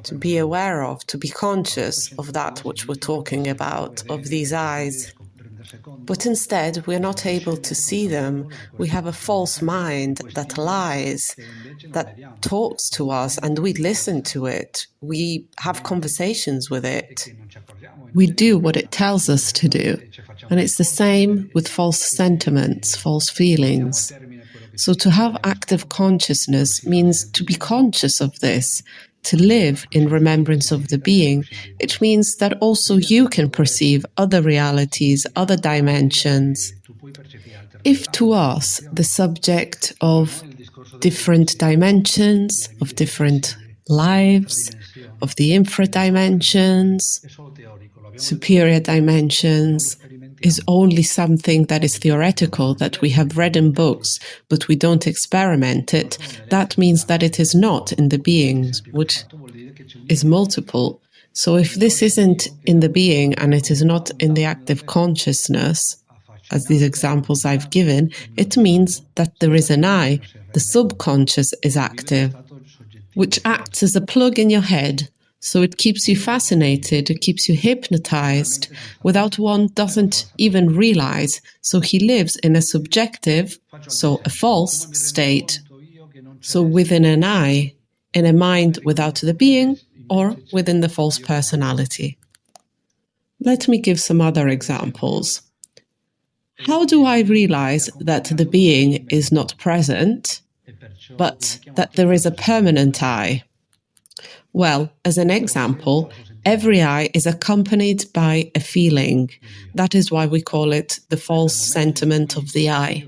to be aware of, to be conscious of that which we're talking about, of these eyes. But instead, we're not able to see them. We have a false mind that lies, that talks to us, and we listen to it. We have conversations with it. We do what it tells us to do. And it's the same with false sentiments, false feelings. So to have active consciousness means to be conscious of this, to live in remembrance of the being. It means that also you can perceive other realities, other dimensions. If to us the subject of different dimensions, of different lives, of the infra-dimensions, superior dimensions, is only something that is theoretical, that we have read in books, but we don't experiment it, that means that it is not in the being, which is multiple. So if this isn't in the being and it is not in the active consciousness, as these examples I've given, it means that there is an I, the subconscious is active, which acts as a plug in your head. So it keeps you fascinated, it keeps you hypnotized, without one doesn't even realize. So he lives in a subjective, so a false state, so within an I, in a mind without the being, or within the false personality. Let me give some other examples. How do I realize that the being is not present, but that there is a permanent I? Well, as an example, every I is accompanied by a feeling. That is why we call it the false sentiment of the I.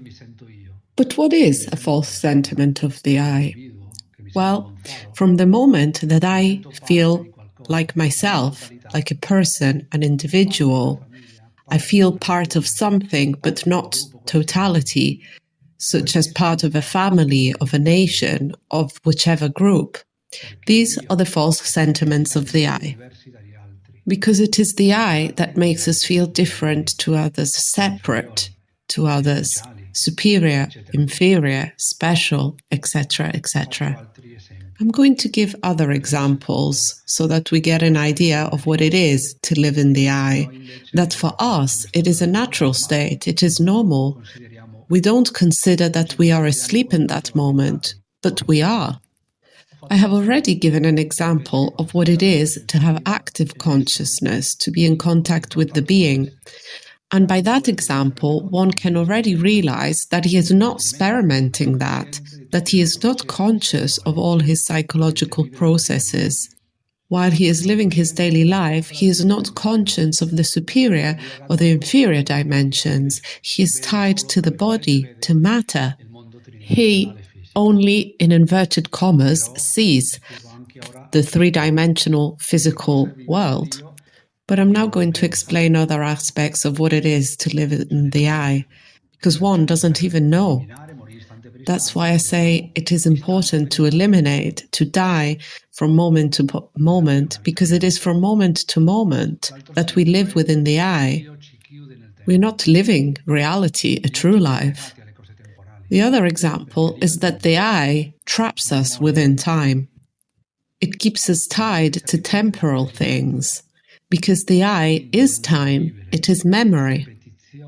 But what is a false sentiment of the I? Well, from the moment that I feel like myself, like a person, an individual, I feel part of something, but not totality. such as part of a family, of a nation, of whichever group. These are the false sentiments of the I. Because it is the I that makes us feel different to others, separate to others, superior, inferior, special, etc., etc. I'm going to give other examples so that we get an idea of what it is to live in the I. That for us, it is a natural state, it is normal. We don't consider that we are asleep in that moment, but we are. I have already given an example of what it is to have active consciousness, to be in contact with the being. And by that example, one can already realize that he is not experimenting that he is not conscious of all his psychological processes. While he is living his daily life, he is not conscious of the superior or the inferior dimensions. He is tied to the body, to matter. He only, in inverted commas, sees the three-dimensional physical world. But I'm now going to explain other aspects of what it is to live in the I, because one doesn't even know. That's why I say it is important to eliminate, to die from moment to moment, because it is from moment to moment that we live within the I. We're not living reality, a true life. The other example is that the I traps us within time. It keeps us tied to temporal things, because the I is time, it is memory.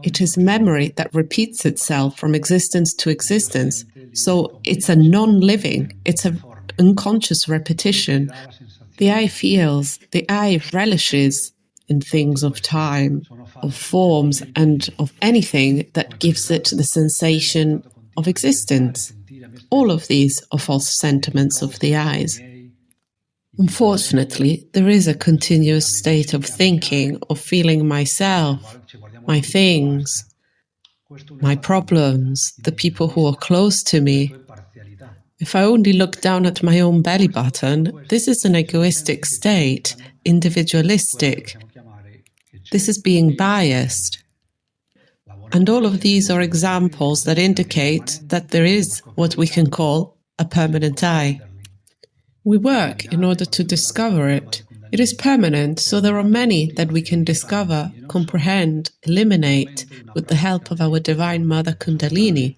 It is memory that repeats itself from existence to existence. So it's a non-living, it's an unconscious repetition. The I feels, the I relishes in things of time, of forms, and of anything that gives it the sensation of existence. All of these are false sentiments of the I's. Unfortunately, there is a continuous state of thinking, of feeling myself, my things, my problems, the people who are close to me. If I only look down at my own belly button, this is an egoistic state, individualistic. This is being biased. And all of these are examples that indicate that there is what we can call a permanent I. We work in order to discover it. It is permanent, so there are many that we can discover, comprehend, eliminate with the help of our Divine Mother Kundalini.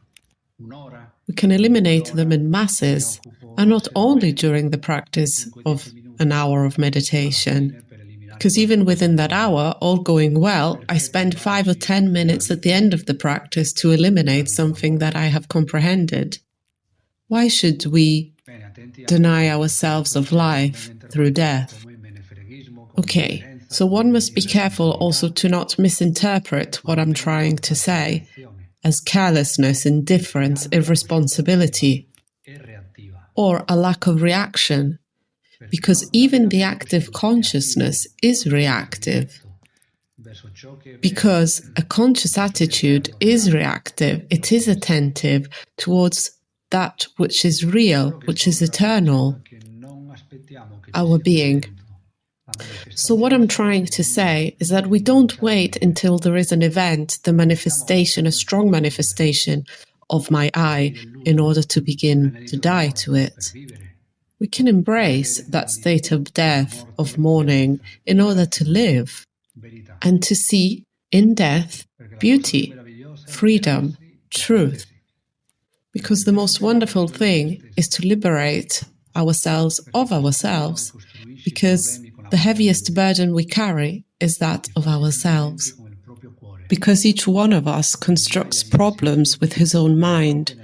We can eliminate them in masses, and not only during the practice of an hour of meditation. Because even within that hour, all going well, I spend 5 or 10 minutes at the end of the practice to eliminate something that I have comprehended. Why should we deny ourselves of life through death? Okay, so one must be careful also to not misinterpret what I'm trying to say as carelessness, indifference, irresponsibility, or a lack of reaction. Because even the active consciousness is reactive. Because a conscious attitude is reactive, it is attentive towards that which is real, which is eternal, our being. So what I'm trying to say is that we don't wait until there is an event, the manifestation, a strong manifestation of my I, in order to begin to die to it. We can embrace that state of death, of mourning, in order to live and to see in death beauty, freedom, truth. Because the most wonderful thing is to liberate ourselves of ourselves, because the heaviest burden we carry is that of ourselves. Because each one of us constructs problems with his own mind,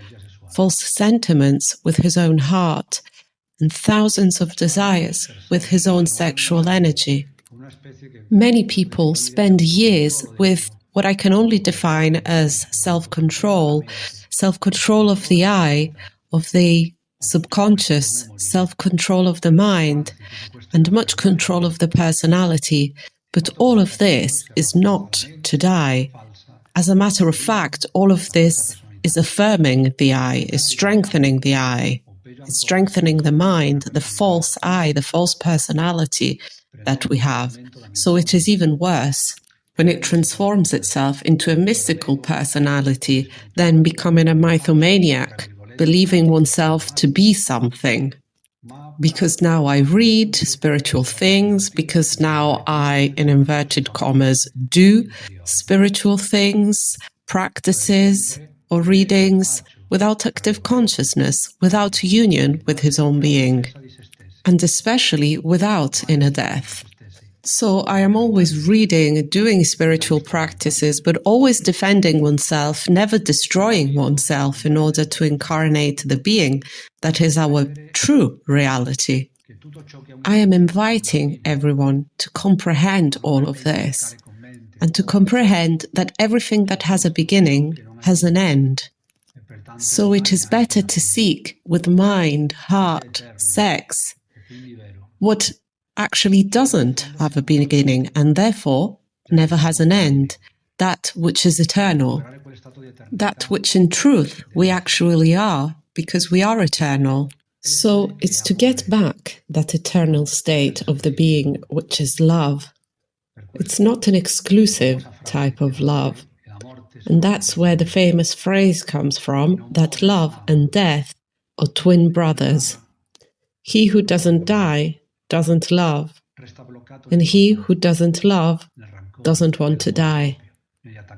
false sentiments with his own heart, and thousands of desires with his own sexual energy. Many people spend years with what I can only define as self-control of the I, of the subconscious, self-control of the mind, and much control of the personality. But all of this is not to die. As a matter of fact, all of this is affirming the I, is strengthening the I. It's strengthening the mind, the false I, the false personality that we have. So it is even worse. when it transforms itself into a mystical personality, then becoming a mythomaniac, believing oneself to be something. Because now I read spiritual things, because now I, in inverted commas, do spiritual things, practices, or readings without active consciousness, without union with his own being, and especially without inner death. So I am always reading, doing spiritual practices, but always defending oneself, never destroying oneself in order to incarnate the being that is our true reality. I am inviting everyone to comprehend all of this and to comprehend that everything that has a beginning has an end. So it is better to seek with mind, heart, sex, what actually doesn't have a beginning and therefore never has an end, that which is eternal, that which in truth we actually are, because we are eternal. So it's to get back that eternal state of the being which is love. It's not an exclusive type of love. And that's where the famous phrase comes from, that love and death are twin brothers. He who doesn't die doesn't love, and he who doesn't love doesn't want to die.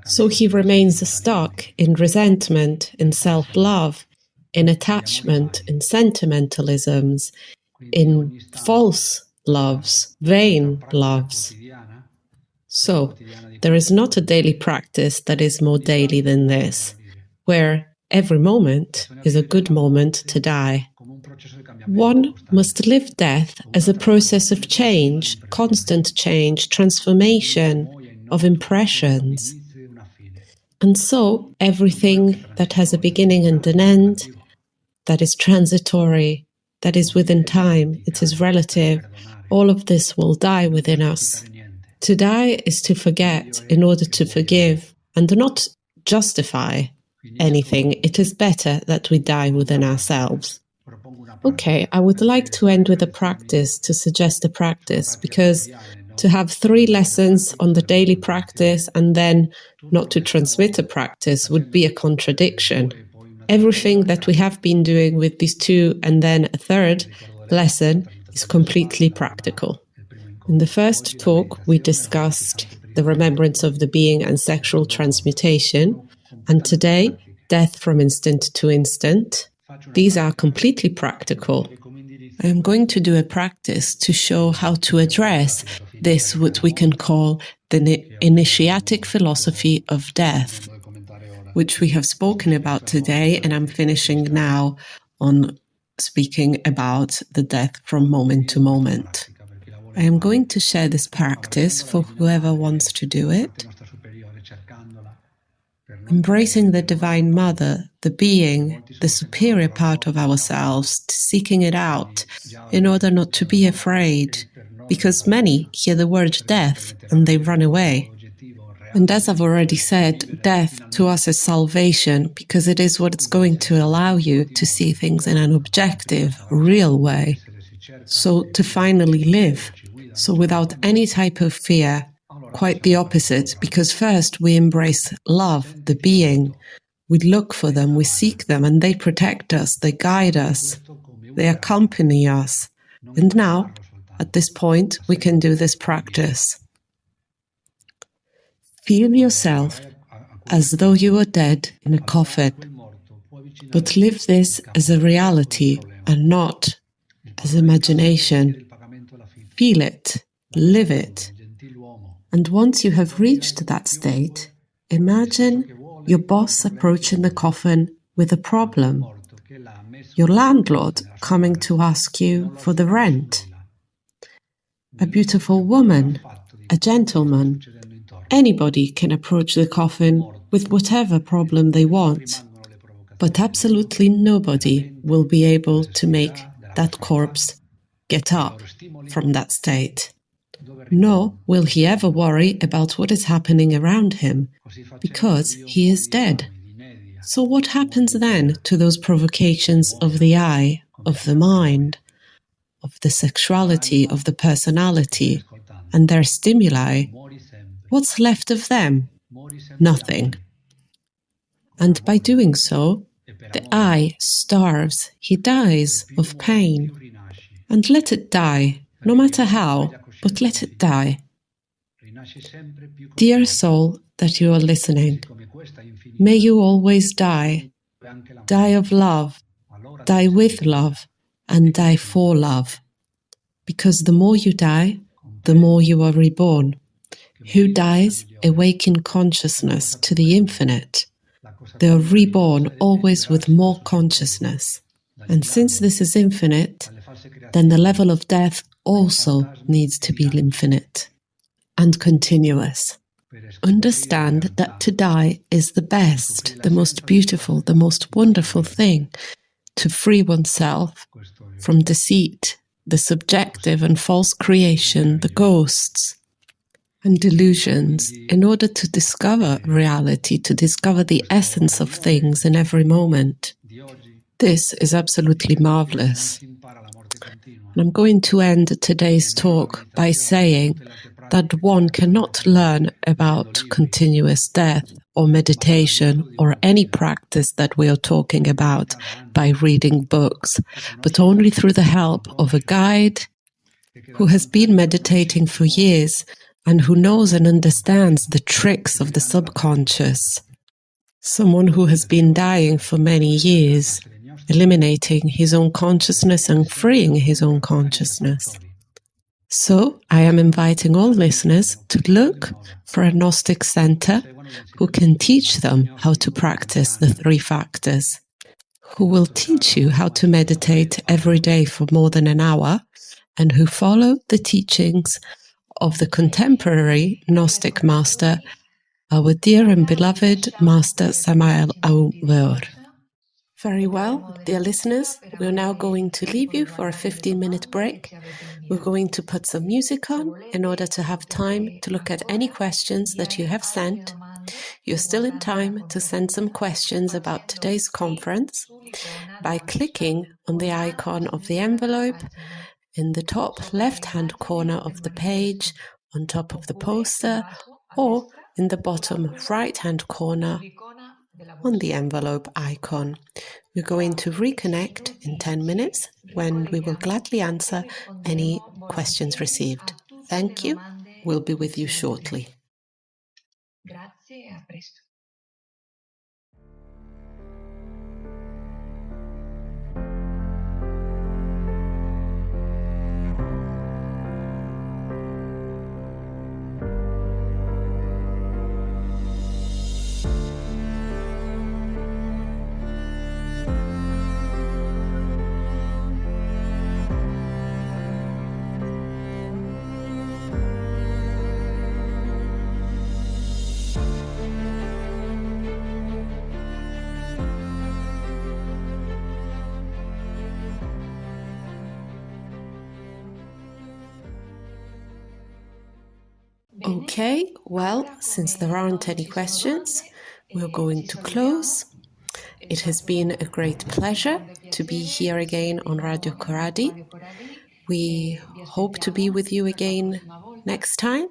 So he remains stuck in resentment, in self-love, in attachment, in sentimentalisms, in false loves, vain loves. So there is not a daily practice that is more daily than this, where every moment is a good moment to die. One must live death as a process of change, constant change, transformation, of impressions. And so everything that has a beginning and an end, that is transitory, that is within time, it is relative, all of this will die within us. To die is to forget in order to forgive and not justify anything. It is better that we die within ourselves. Okay, I would like to end with a practice, to suggest a practice, because to have 3 lessons on the daily practice and then not to transmit a practice would be a contradiction. Everything that we have been doing with these 2 and then a 3rd lesson is completely practical. In the first talk, we discussed the remembrance of the being and sexual transmutation, and today, death from instant to instant. These are completely practical. I am going to do a practice to show how to address this, what we can call the initiatic philosophy of death, which we have spoken about today, and I'm finishing now on speaking about the death from moment to moment. I am going to share this practice for whoever wants to do it. Embracing the Divine Mother, the being, the superior part of ourselves, seeking it out in order not to be afraid, because many hear the word death and they run away. And as I've already said, death to us is salvation, because it is what it's going to allow you to see things in an objective, real way. So to finally live, so without any type of fear. Quite the opposite, because first we embrace love, the being. We look for them, we seek them, and they protect us, they guide us, they accompany us. And now, at this point, we can do this practice. Feel yourself as though you were dead in a coffin, but live this as a reality and not as imagination. Feel it, live it. And once you have reached that state, imagine your boss approaching the coffin with a problem, your landlord coming to ask you for the rent, a beautiful woman, a gentleman. Anybody can approach the coffin with whatever problem they want, but absolutely nobody will be able to make that corpse get up from that state. Nor will he ever worry about what is happening around him, because he is dead. So what happens then to those provocations of the eye, of the mind, of the sexuality, of the personality, and their stimuli? what's left of them? Nothing. And by doing so, the I starves, he dies of pain. And let it die, no matter how, but let it die. Dear soul that you are listening, may you always die. Die of love, die with love, and die for love. Because the more you die, the more you are reborn. Who dies awaken consciousness to the infinite. They are reborn always with more consciousness. And since this is infinite, then the level of death also needs to be infinite and continuous. Understand that to die is the best, the most beautiful, the most wonderful thing, to free oneself from deceit, the subjective and false creation, the ghosts and delusions, in order to discover reality, to discover the essence of things in every moment. This is absolutely marvelous. And I'm going to end today's talk by saying that one cannot learn about continuous death or meditation or any practice that we are talking about by reading books, but only through the help of a guide who has been meditating for years and who knows and understands the tricks of the subconscious. Someone who has been dying for many years, eliminating his own consciousness and freeing his own consciousness. So I am inviting all listeners to look for a Gnostic center who can teach them how to practice the 3 factors, who will teach you how to meditate every day for more than an hour, and who follow the teachings of the contemporary Gnostic master, our dear and beloved Master Samael Aun Weor. Very well, dear listeners, we're now going to leave you for a 15-minute break. We're going to put some music on in order to have time to look at any questions that you have sent. You're still in time to send some questions about today's conference by clicking on the icon of the envelope in the top left-hand corner of the page, on top of the poster, or in the bottom right-hand corner on the envelope icon. We're going to reconnect in 10 minutes when we will gladly answer any questions received. Thank you. We'll be with you shortly. Grazie e a presto. Okay, well, since there aren't any questions, we're going to close. It has been a great pleasure to be here again on Radio Koradi. We hope to be with you again next time,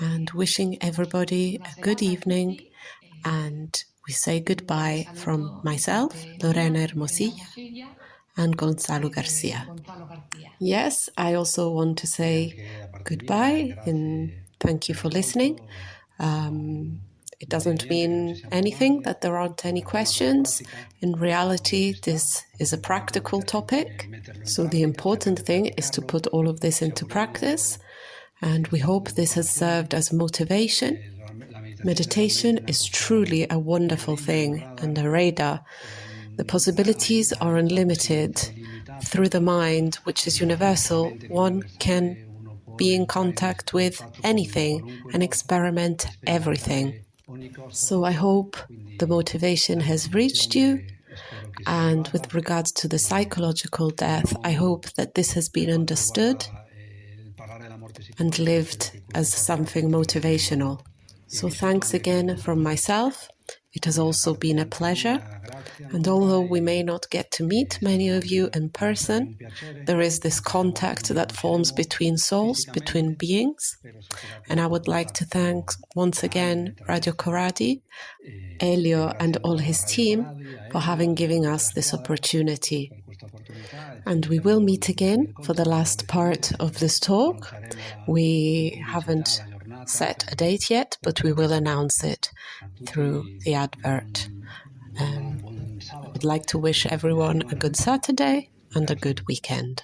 and wishing everybody a good evening. And we say goodbye from myself, Lorena Hermosilla, and Gonzalo Garcia. Yes, I also want to say goodbye and thank you for listening. It doesn't mean anything that there aren't any questions. In reality, this is a practical topic. So the important thing is to put all of this into practice. And we hope this has served as motivation. Meditation is truly a wonderful thing and a radar. The possibilities are unlimited. Through the mind, which is universal, one can be in contact with anything and experiment everything. So I hope the motivation has reached you. And with regards to the psychological death, I hope that this has been understood and lived as something motivational. So thanks again from myself. It has also been a pleasure, and although we may not get to meet many of you in person, there is this contact that forms between souls, between beings, and I would like to thank once again Radio Koradi, Elio and all his team for having given us this opportunity. And we will meet again for the last part of this talk. We haven't set a date yet, but we will announce it through the advert. I would like to wish everyone a good Saturday and a good weekend.